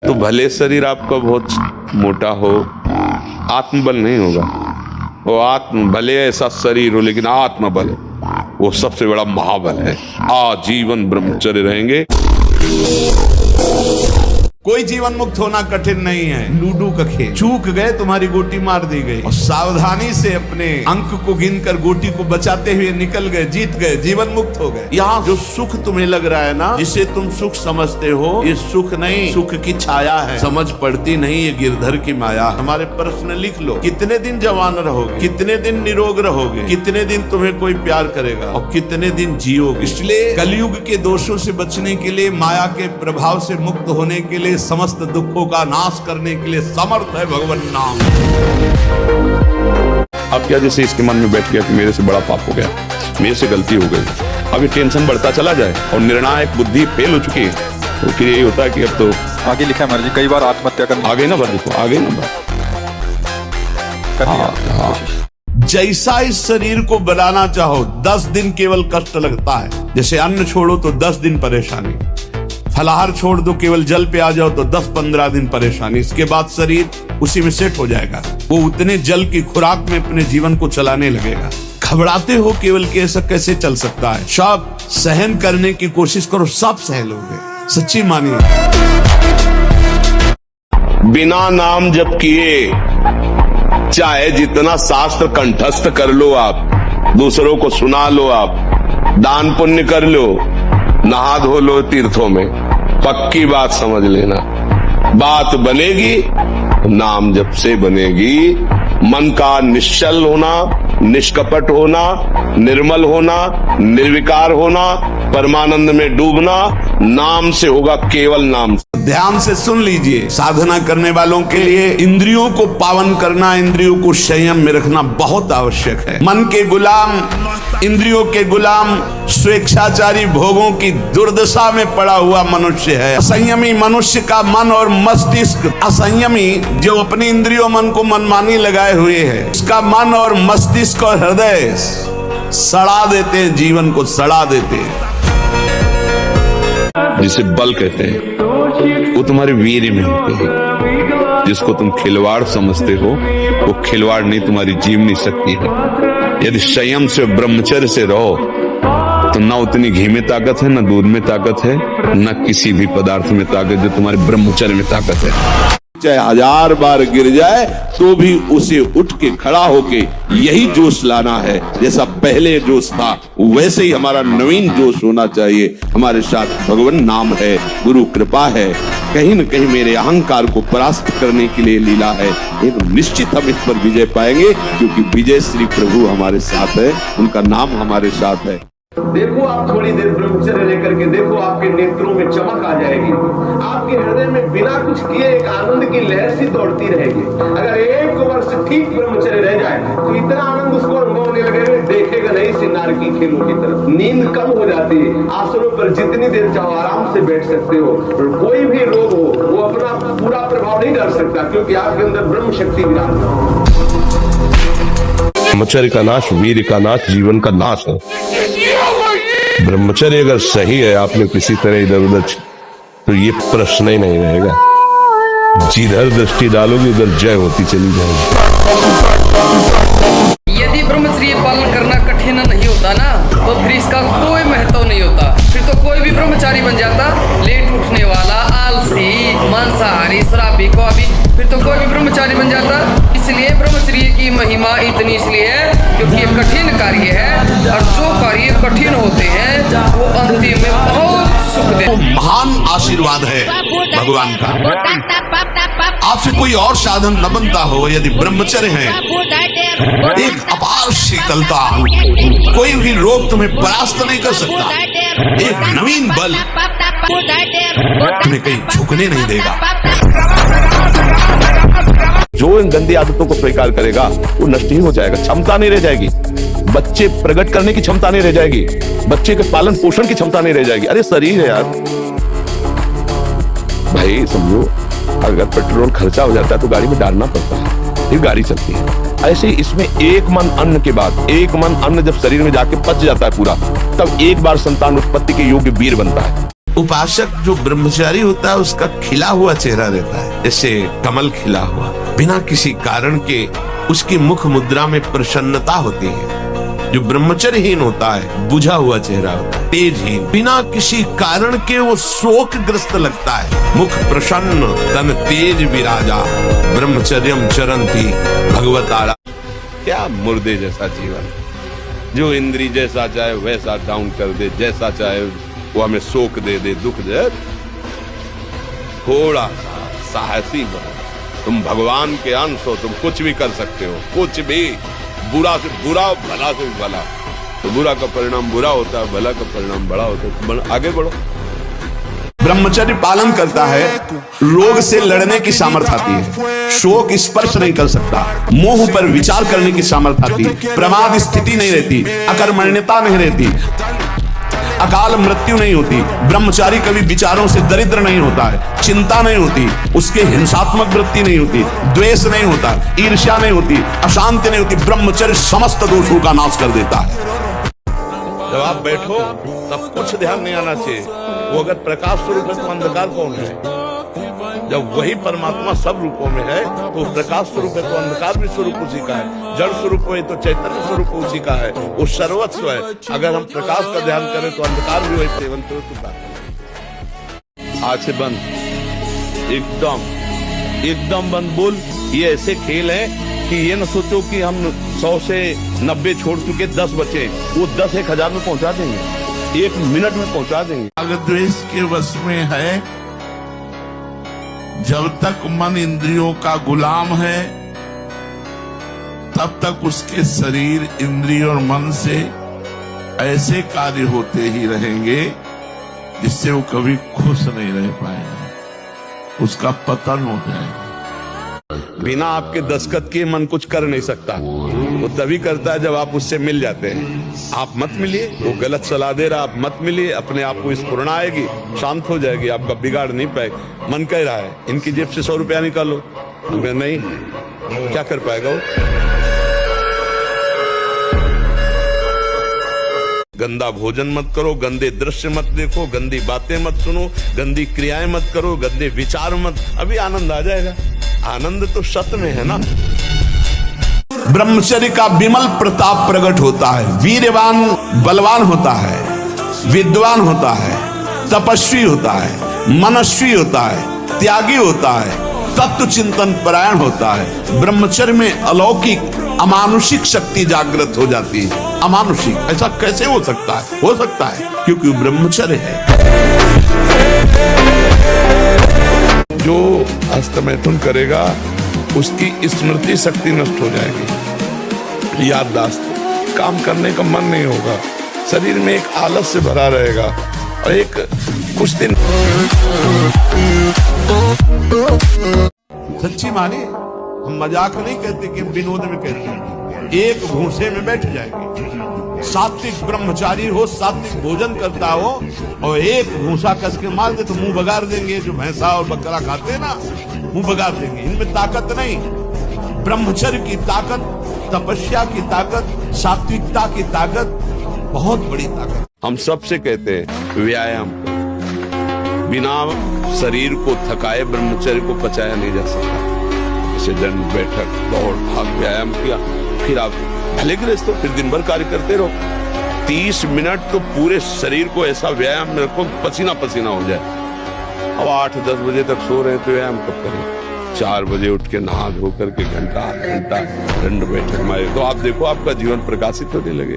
तो भले शरीर आपका बहुत मोटा हो, आत्मबल नहीं होगा। वो भले ऐसा शरीर हो लेकिन आत्मबल वो सबसे बड़ा महाबल है। आजीवन ब्रह्मचर्य रहेंगे। कोई जीवन मुक्त होना कठिन नहीं है। लूडो का खेल, चूक गए तुम्हारी गोटी मार दी गई और सावधानी से अपने अंक को गिनकर गोटी को बचाते हुए निकल गए, जीत गए, जीवन मुक्त हो गए। यहाँ जो सुख तुम्हें लग रहा है ना, जिसे तुम सुख समझते हो, ये सुख नहीं, सुख की छाया है। समझ पड़ती नहीं, ये गिरधर की माया। हमारे प्रश्न लिख लो, कितने दिन जवान रहोगे, कितने दिन निरोग रहोगे, कितने दिन तुम्हें कोई प्यार करेगा और कितने दिन जियोगे। इसलिए कलयुग के दोषों से बचने के लिए, माया के प्रभाव से मुक्त होने के लिए, समस्त दुखों का नाश करने के लिए समर्थ है भगवान नाम। अब क्या, जैसे इसके मन में बैठ गया कि मेरे से बड़ा पाप हो गया, मेरे से गलती हो गई, अब ये टेंशन बढ़ता चला जाए और निर्णायक बुद्धि फेल हो चुकी है, तो फिर यही होता है कि अब तो आगे लिखा है महाराज, कई बार आत्महत्या करना। आगे ना बढ़, देखो आगे ना बढ़। जैसा इस शरीर को बनाना चाहो, 10 दिन केवल कष्ट लगता है। जैसे अन्न छोड़ो तो 10 दिन परेशानी, फलाहार छोड़ दो, केवल जल पे आ जाओ तो 10-15 दिन परेशानी। इसके बाद शरीर उसी में सेट हो जाएगा। वो उतने जल की खुराक में अपने जीवन को चलाने लगेगा। घबराते हो केवल कि ऐसा कैसे चल सकता है। सब सहन करने की कोशिश करो, सब सह लोगे, सच्ची मानिए। बिना नाम जप किए चाहे जितना शास्त्र कंठस्थ कर लो आप, दूसरों को सुना लो आप, दान पुण्य कर लो, नहा धो लो तीर्थों में, पक्की बात समझ लेना, बात बनेगी नाम जप से बनेगी। मन का निश्चल होना, निष्कपट होना, निर्मल होना, निर्विकार होना, परमानंद में डूबना, नाम से होगा, केवल नाम। ध्यान से सुन लीजिए, साधना करने वालों के लिए इंद्रियों को पावन करना, इंद्रियों को संयम में रखना बहुत आवश्यक है। मन के गुलाम, इंद्रियों के गुलाम, स्वेच्छाचारी भोगों की दुर्दशा में पड़ा हुआ मनुष्य है। असंयमी मनुष्य का मन और मस्तिष्क, असंयमी जो अपनी इंद्रियों मन को मनमानी लगाए हुए है, उसका मन और मस्तिष्क और हृदय सड़ा देते हैं, जीवन को सड़ा देते हैं। जिसे बल कहते हैं वो तुम्हारे वीर में होते हैं। जिसको तुम खिलवाड़ समझते हो वो खिलवाड़ नहीं, तुम्हारी जीवनी शक्ति है। यदि संयम से, ब्रह्मचर्य से रहो तो ना उतनी घी में ताकत है, ना दूध में ताकत है, ना किसी भी पदार्थ में ताकत, जो तुम्हारे ब्रह्मचर्य में ताकत है। चाहे 1000 बार गिर जाए तो भी उसे उठ के खड़ा होके यही जोश लाना है। जैसा पहले जोश था वैसे ही हमारा नवीन जोश होना चाहिए। हमारे साथ भगवान नाम है, गुरु कृपा है, कहीं न कहीं मेरे अहंकार को परास्त करने के लिए लीला है। एक निश्चित हम इस पर विजय पाएंगे, क्योंकि विजय श्री प्रभु हमारे साथ है, उनका नाम हमारे साथ है। देखो, आप थोड़ी देर ब्रह्मचर्य लेकर के देखो, आपके नेत्रों में चमक आ जाएगी। आपके हृदय में बिना कुछ किए एक आनंद की लहर सी दौड़ती रहेगी। अगर 1 वर्ष ठीक ब्रह्मचर्य रह जाए तो इतना आनंद उसको अनुभव होने लगेगा, देखेगा नहीं सिन्नार की खेलों की तरफ। नींद कम हो जाती है, आसनों पर जितनी देर चाहो आराम से बैठ सकते हो। और कोई भी रोग हो वो अपना पूरा प्रभाव नहीं कर सकता, क्योंकि आपके अंदर ब्रह्म शक्ति विराजमान। ब्रह्मचर्य का नाश वीर का नाश, जीवन का नाश है। ब्रह्मचर्य अगर सही है, आपने किसी तरह इधर उधर, तो ये प्रश्न ही नहीं रहेगा। जिधर दृष्टि डालोगे उधर जय होती चली जाएगी। यदि ब्रह्मचर्य पालन करना कठिन नहीं होता ना, तो फिर इसका कोई महत्व नहीं होता। फिर तो कोई भी ब्रह्मचारी बन जाता, लेट उठने वाला, आलसी, मांसाहारी, शराबी, कौवी, फिर तो कोई भी ब्रह्मचारी बन जाता। इसलिए ब्रह्मचर्य की महिमा इतनी इसलिए है क्योंकि ये कठिन कार्य है, और जो कार्य कठिन होते हैं वो अंतिम में बहुत सुख देते हैं। महान आशीर्वाद है भगवान का। आपसे कोई और साधन न बनता हो, यदि ब्रह्मचर्य है, एक अपार शीतलता, कोई भी रोग तुम्हें परास्त नहीं कर सकता। एक नवीन बल तुम्हें कहीं झुकने नहीं देगा। जो इन गंदी आदतों को स्वीकार करेगा वो नष्ट ही हो जाएगा, क्षमता नहीं रह जाएगी। बच्चे प्रकट करने की क्षमता नहीं रह जाएगी, बच्चे के पालन पोषण की क्षमता नहीं रह जाएगी। अरे शरीर है यार भाई, समझो अगर पेट्रोल खर्चा हो जाता है तो गाड़ी में डालना पड़ता है, फिर गाड़ी चलती है। ऐसे ही इसमें एक मन अन्न के बाद, एक मन अन्न जब शरीर में जाके पच जाता है पूरा, तब एक बार संतान उत्पत्ति के योग्य वीर बनता है। उपासक जो ब्रह्मचारी होता है उसका खिला हुआ चेहरा रहता है, जैसे कमल खिला हुआ, बिना किसी कारण के उसकी मुख मुद्रा में प्रसन्नता होती है। जो ब्रह्मचर्यहीन होता है बुझा हुआ चेहरा होता है, तेजहीन, बिना किसी कारण के वो शोकग्रस्त लगता है। मुख प्रसन्न तन तेज विराजा, ब्रह्मचर्यम चरंती भगवतारा। क्या मुर्दे जैसा जीवन, जो इंद्री जैसा चाहे वैसा डाउन कर दे, जैसा चाहे वो हमें शोक दे दे, दुख दे। थोड़ा साहसी बनो, तुम भगवान के अंश हो, तुम कुछ भी कर सकते हो, कुछ भी। बुरा से बुरा, भला से भला। तो बुरा का परिणाम बुरा होता है, भला का परिणाम बड़ा होता है। तो आगे बढ़ो। ब्रह्मचर्य पालन करता है, रोग से लड़ने की सामर्थ्य आती है, शोक स्पर्श नहीं कर सकता, मोह पर विचार करने की सामर्थ्य आती है, प्रमाद स्थिति नहीं रहती, अकर्मण्यता नहीं रहती, अकाल मृत्यु नहीं होती। ब्रह्मचारी कभी विचारों से दरिद्र नहीं होता है, चिंता नहीं होती, उसके हिंसात्मक वृत्ति नहीं होती, द्वेष नहीं होता, ईर्ष्या नहीं होती, अशांति नहीं होती। ब्रह्मचर्य समस्त दोषों का नाश कर देता है। जब आप बैठो तब कुछ ध्यान नहीं आना चाहिए, वो अगर प्रकाश स्वरूप है तो अंधकार कौन है? जब वही परमात्मा सब रूपों में है तो प्रकाश स्वरूप है तो अंधकार भी स्वरूप उसी का है, जड़ स्वरूप है तो चैतन्य स्वरूप उसी का है, वो सर्वस्व है। अगर हम प्रकाश का ध्यान करें तो अंधकार भी वही सेवन तो आज से बंद, एकदम बंद। बोल, ये ऐसे खेल है कि ये न सोचो कि हम 100 से 90 छोड़ चुके, 10 बचे, वो 10 1000 में पहुंचा देंगे, 1 मिनट में पहुंचा देंगे। अगर द्वेष के वश में है, जब तक मन इंद्रियों का गुलाम है तब तक उसके शरीर, इंद्रिय और मन से ऐसे कार्य होते ही रहेंगे जिससे वो कभी खुश नहीं रह पाएगा, उसका पतन हो जाएगा। बिना आपके दस्तखत के मन कुछ कर नहीं सकता, वो तभी करता है जब आप उससे मिल जाते हैं। आप मत मिलिए, वो गलत सलाह दे रहा, आप मत मिलिए, अपने आप को स्फुरना आएगी, शांत हो जाएगी, आपका बिगाड़ नहीं पाएगा। मन कह रहा है इनकी जेब से 100 रुपया निकालो, मगर नहीं, क्या कर पाएगा वो? गंदा भोजन मत करो, गंदे दृश्य मत देखो, गंदी बातें मत सुनो, गंदी क्रियाएं मत करो, गंदे विचार मत, अभी आनंद आ जाएगा। आनंद तो सत्य में है ना। ब्रह्मचर्य का विमल प्रताप प्रकट होता है, वीरवान बलवान होता है, विद्वान होता है, तपस्वी होता है, मनस्वी होता है, त्यागी होता है, तत्व चिंतन परायण होता है। ब्रह्मचर्य में अलौकिक अमानुषिक शक्ति जागृत हो जाती है। अमानुषिक ऐसा कैसे हो सकता है? हो सकता है क्योंकि ब्रह्मचर्य है। जो हस्तमैथुन करेगा उसकी स्मृति शक्ति नष्ट हो जाएगी, याददाश्त, काम करने का मन नहीं होगा, शरीर में एक आलस से भरा रहेगा और एक कुछ दिन। सच्ची माने, हम मजाक नहीं कहते कि विनोद में कहते हैं, एक भूसे में बैठ जाएंगे। सात्विक ब्रह्मचारी हो, सात्विक भोजन करता हो और एक भूसा कस के मार दे तो मुंह बगाड़ देंगे। जो भैंसा और बकरा खाते हैं ना, मुंह बगाड़ देंगे। इनमें ताकत नहीं, ब्रह्मचर्य की ताकत, तपस्या की ताकत, सात्विकता की ताकत, बहुत बड़ी ताकत। हम सबसे कहते हैं व्यायाम करो, बिना शरीर को थकाए ब्रह्मचर्य को पचाया नहीं जा सकता। जैसे दंड बैठक, दौड़ भाग, व्यायाम किया, फिर आप भले गृहस्थ हो, फिर दिन भर कार्य करते रहो। 30 मिनट तो पूरे शरीर को ऐसा व्यायाम में रखो पसीना पसीना हो जाए। अब 8-10 बजे तक सो रहे हैं तो व्यायाम कब करें? 4 बजे उठ के नहा धो करके घंटा दंड बैठक मारे तो आप देखो आपका जीवन प्रकाशित होने लगे।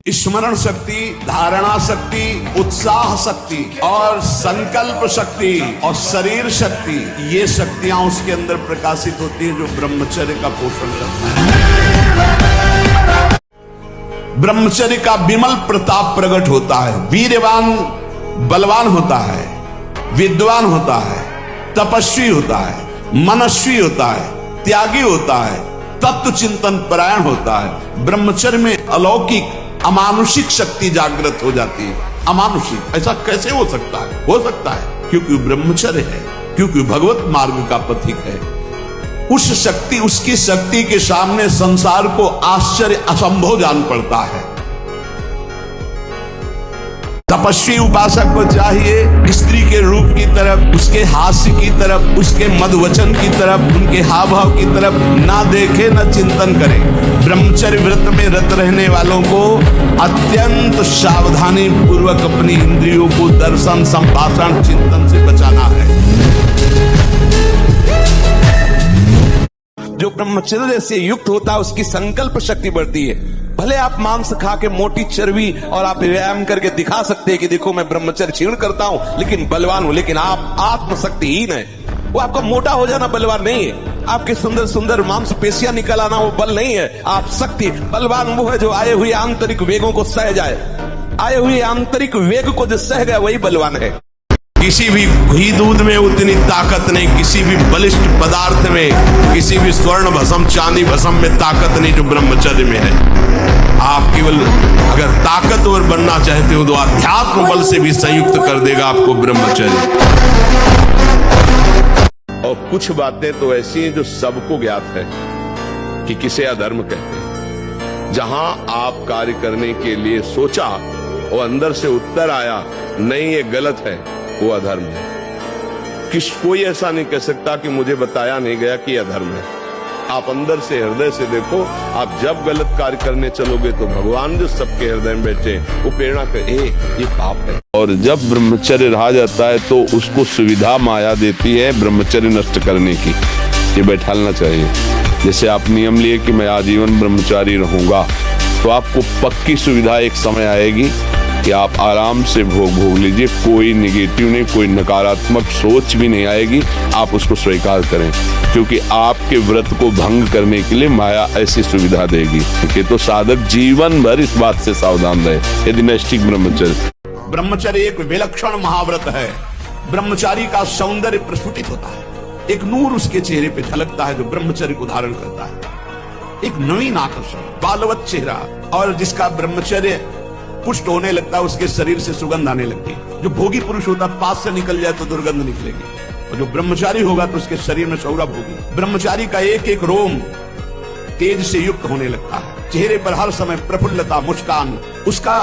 स्मरण शक्ति, धारणा शक्ति, उत्साह शक्ति और संकल्प शक्ति और शरीर शक्ति, ये शक्तियां उसके अंदर प्रकाशित होती है जो ब्रह्मचर्य का पोषण करता है। ब्रह्मचर्य का विमल प्रताप प्रकट होता है, वीरवान बलवान होता है, विद्वान होता है, तपस्वी होता है, मनस्वी होता है, त्यागी होता है, तत्व चिंतन परायण होता है। ब्रह्मचर्य में अलौकिक अमानुषिक शक्ति जागृत हो जाती है। अमानुषिक ऐसा कैसे हो सकता है? हो सकता है क्योंकि ब्रह्मचर्य है, क्योंकि भगवत मार्ग का पथिक है। उस शक्ति, उसकी शक्ति के सामने संसार को आश्चर्य असंभव जान पड़ता है। तपस्वी उपासक को चाहिए स्त्री के रूप की तरफ, उसके हास्य की तरफ, उसके मधुवचन की तरफ, उनके हाव भाव की तरफ ना देखे न चिंतन करे। ब्रह्मचर्य व्रत में रत रहने वालों को अत्यंत सावधानी पूर्वक अपनी इंद्रियों को दर्शन, संभाषण, चिंतन से बचाना है। जो ब्रह्मचर्य से युक्त होता है उसकी संकल्प शक्ति बढ़ती है। भले आप मांस खा के मोटी चर्बी और आप व्यायाम करके दिखा सकते हैं कि देखो मैं ब्रह्मचर्य क्षीण करता हूं लेकिन बलवान हूं, लेकिन आप आत्मशक्तिहीन है। वो आपका मोटा हो जाना बलवान नहीं है, आपके सुंदर सुंदर मांसपेशियां निकल आना वो बल नहीं है। आप शक्ति बलवान वो है जो आए हुए आंतरिक वेगों को सह जाए, आए हुए आंतरिक वेग को जो सह गया वही बलवान है। किसी भी घी दूध में उतनी ताकत नहीं, किसी भी बलिष्ठ पदार्थ में, किसी भी स्वर्ण भस्म, चांदी भस्म में ताकत नहीं जो ब्रह्मचर्य में है। आप केवल अगर ताकतवर बनना चाहते हो तो अध्यात्म बल से भी संयुक्त कर देगा आपको ब्रह्मचर्य। और कुछ बातें तो ऐसी हैं जो सबको ज्ञात है कि किसे अधर्म कहते हैं। जहां आप कार्य करने के लिए सोचा और अंदर से उत्तर आया नहीं ये गलत है, वो अधर्म है। कोई ऐसा नहीं कह सकता कि मुझे बताया नहीं गया कि अधर्म है। आप अंदर से हृदय से देखो, आप जब गलत कार्य करने चलोगे तो भगवान जो सबके हृदय में बैठे वो प्रेरणा करे ये पाप है। और जब ब्रह्मचर्य रहा जाता है तो उसको सुविधा माया देती है ब्रह्मचर्य नष्ट करने की। ये बैठालना चाहिए। जैसे आप नियम लिए कि मैं आजीवन ब्रह्मचारी रहूंगा, तो आपको पक्की सुविधा एक समय आएगी कि आप आराम से भोग लीजिए, कोई निगेटिव नहीं, कोई नकारात्मक सोच भी नहीं आएगी। आप उसको स्वीकार करें, क्योंकि आपके व्रत को भंग करने के लिए माया ऐसी सुविधा देगी। ठीक है, तो साधक जीवन भर इस बात से सावधान रहे यदि नैष्ठिक ब्रह्मचर्य। ब्रह्मचर्य एक विलक्षण महाव्रत है। ब्रह्मचारी का सौंदर्य प्रस्फुटित होता है, एक नूर उसके चेहरे पे झलकता है जो ब्रह्मचर्य को धारण करता है। एक नवीन आकर्षण, बालवत चेहरा, और जिसका ब्रह्मचर्य पुष्ट होने लगता है उसके शरीर से सुगंध आने लगती है। जो भोगी पुरुष होता है पास से निकल जाए तो दुर्गंध निकलेगी, और जो ब्रह्मचारी होगा तो उसके शरीर में सौरभ होगी। ब्रह्मचारी का एक एक रोम तेज से युक्त होने लगता है, चेहरे पर हर समय प्रफुल्लता, मुस्कान, उसका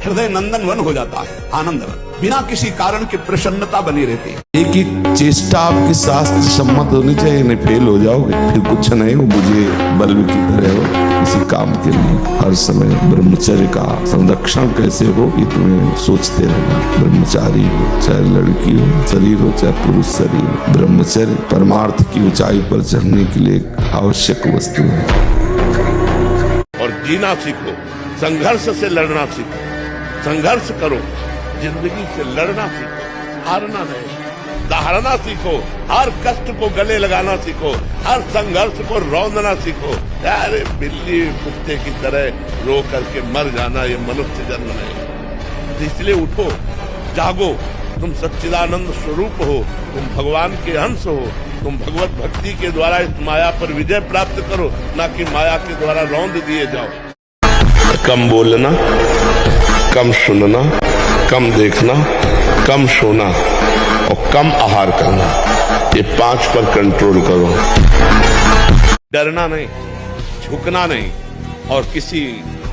हृदय नंदन वन हो जाता है, आनंद वन, बिना किसी कारण की प्रसन्नता बनी रहती है। एक एक चेष्टा आपकी शास्त्र सम्मत होनी चाहिए, नहीं फेल हो जाओगे फिर कुछ नहीं हो, मुझे बल्ब की तरह हो किसी काम के लिए। हर समय ब्रह्मचर्य का संरक्षण कैसे हो ये तुम्हें सोचते रहना। ब्रह्मचारी हो चाहे लड़की हो, शरीर हो चाहे पुरुष शरीर हो, ब्रह्मचर्य परमार्थ की ऊंचाई पर चढ़ने के लिए एक आवश्यक वस्तु है। और जीना सीखो, संघर्ष से लड़ना सीखो, संघर्ष करो, जिंदगी से लड़ना सीखो, हारना नहीं, दहाड़ना सीखो, हर कष्ट को गले लगाना सीखो, हर संघर्ष को रौंदना सीखो। अरे बिल्ली कुत्ते की तरह रो करके मर जाना ये मनुष्य जन्म नहीं। इसलिए उठो, जागो, तुम सच्चिदानंद स्वरूप हो, तुम भगवान के अंश हो, तुम भगवत भक्ति के द्वारा इस माया पर विजय प्राप्त करो, ना कि माया के द्वारा रौंद दिए जाओ। कम बोलना, कम सुनना, कम देखना, कम सोना और कम आहार करना, ये 5 पर कंट्रोल करो। डरना नहीं, झुकना नहीं, और किसी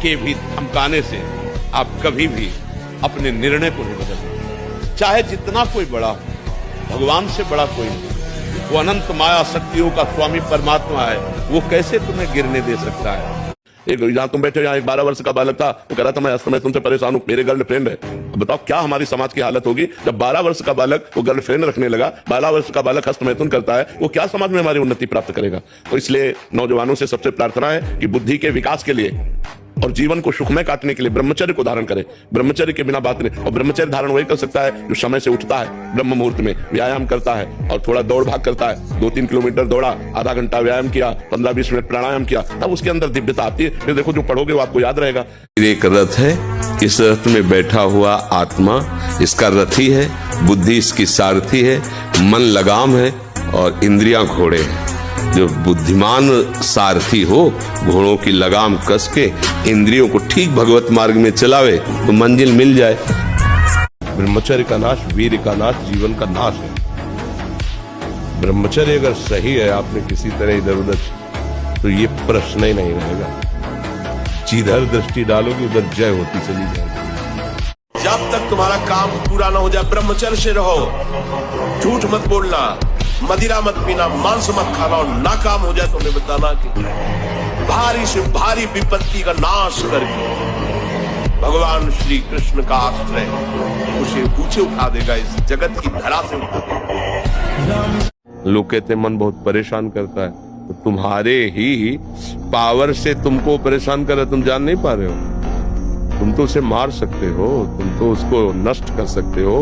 के भी धमकाने से आप कभी भी अपने निर्णय को नहीं बदलते। चाहे जितना कोई बड़ा हो, भगवान से बड़ा कोई नहीं। वो अनंत माया शक्तियों का स्वामी परमात्मा है, वो कैसे तुम्हें गिरने दे सकता है। एक जहां तुम बैठे, यहाँ एक 12 वर्ष का बालक था, वो कह रहा था मैं समय तुमसे परेशान हूं, मेरे गर्लफ्रेंड है। बताओ क्या हमारी समाज की हालत होगी जब 12 वर्ष का बालक वो गर्लफ्रेंड रखने लगा। 12 वर्ष का बालक हस्तमैथुन करता है, वो क्या समाज में हमारी उन्नति प्राप्त करेगा। तो इसलिए नौजवानों से सबसे प्रार्थना है कि बुद्धि के विकास के लिए और जीवन को सुखमय काटने के लिए ब्रह्मचर्य को धारण करें। ब्रह्मचर्य के बिना बात नहीं। और ब्रह्मचर्य धारण वही कर सकता है जो समय से उठता है, ब्रह्म मुहूर्त में व्यायाम करता है और थोड़ा दौड़ भाग करता है। 2-3 किलोमीटर दौड़ा, आधा घंटा व्यायाम किया, 15-20 मिनट प्राणायाम किया, तब उसके अंदर दिव्यता आती है। फिर देखो जो पढ़ोगे वो आपको याद रहेगा। एक रथ है, इस रथ में बैठा हुआ आत्मा इसका रथी है, बुद्धि इसकी सारथी है, मन लगाम है और इंद्रियां घोड़े हैं। जो बुद्धिमान सारथी हो, घोड़ों की लगाम कस के इंद्रियों को ठीक भगवत मार्ग में चलावे तो मंजिल मिल जाए। ब्रह्मचर्य का नाश वीर का नाश, जीवन का नाश है। ब्रह्मचर्य अगर सही है, आपने किसी तरह इधर उधर, तो ये प्रश्न ही नहीं रहेगा। जिधर दृष्टि डालोगे उधर जय होती चली जाएगी। तुम्हारा काम पूरा ना हो जाए, ब्रह्मचर्य से रहो, झूठ मत बोलना, मदिरा मत पीना, मांस मत खाना, और नाकाम हो जाए तो हमें बताना कि भारी से भारी विपत्ति का नाश करके भगवान श्री कृष्ण का आश्रय उसे ऊंचे उठा देगा, इस जगत की धरा से उठा देगा। लोग कहते मन बहुत परेशान करता है, तो तुम्हारे ही पावर से तुमको परेशान कर रहा है, तुम जान नहीं पा रहे हो। तुम तो उसे मार सकते हो, तुम तो उसको नष्ट कर सकते हो,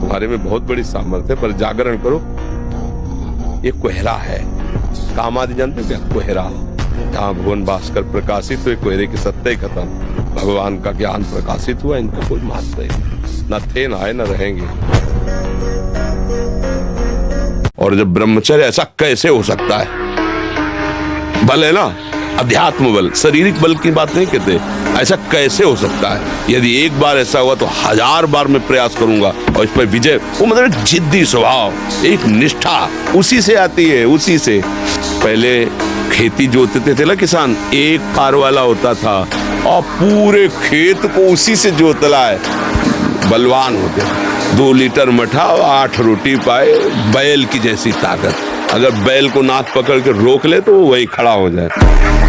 तुम्हारे में बहुत बड़ी सामर्थ्य है, पर जागरण करो। ये कोहरा है, काम आदि जानते हो क्या? कोहरा, जहाँ भुवन भास्कर प्रकाशित हुए, कोहरे की सत्ता ही खत्म, भगवान का ज्ञान प्रकाशित हुआ, इनका कोई महत्व नहीं, न थे न आए न रहेंगे। और जब ब्रह्मचर्य, ऐसा कैसे हो सकता है? बल है ना, अध्यात्म बल, शारीरिक बल की बात नहीं कहते, ऐसा कैसे हो सकता है? यदि एक बार ऐसा हुआ तो 1000 बार मैं प्रयास करूंगा और इस पर विजय। वो मतलब एक जिद्दी स्वभाव, एक निष्ठा, उसी से आती है, उसी से। पहले खेती जोतते थे ना किसान, एक पार वाला होता था और पूरे खेत को उसी से जोतला है, बलवान होते। 2 लीटर मठा और 8 रोटी पाए, बैल की जैसी ताकत। अगर बैल को नाक पकड़ के रोक ले तो वो वही खड़ा हो जाए।